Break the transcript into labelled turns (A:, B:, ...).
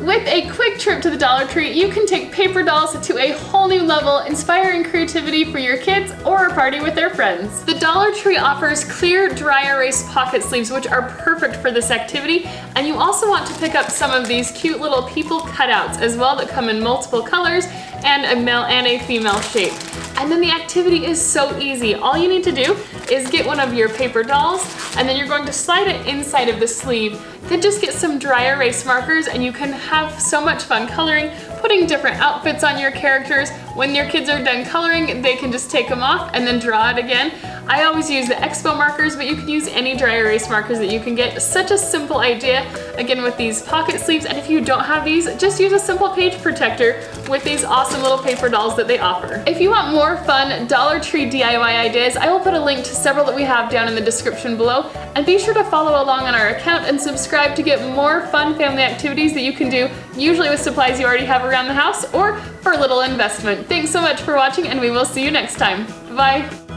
A: With a quick trip to the Dollar Tree, you can take paper dolls to a whole new level, inspiring creativity for your kids or a party with their friends. The Dollar Tree offers clear dry erase pocket sleeves, which are perfect for this activity, and you also want to pick up some of these cute little people cutouts as well that come in multiple colors and a male and a female shape. And then the activity is so easy. All you need to do is get one of your paper dolls, and then you're going to slide it inside of the sleeve. Then just get some dry erase markers and you can have so much fun coloring, putting different outfits on your characters. When your kids are done coloring, they can just take them off and then draw it again. I always use the Expo markers, but you can use any dry erase markers that you can get. Such a simple idea, again with these pocket sleeves, and if you don't have these, just use a simple page protector with these awesome little paper dolls that they offer. If you want more fun Dollar Tree DIY ideas, I will put a link to several that we have down in the description below, and be sure to follow along on our account and subscribe to get more fun family activities that you can do, usually with supplies you already have around the house or for a little investment. Thanks so much for watching, and we will see you next time. Bye!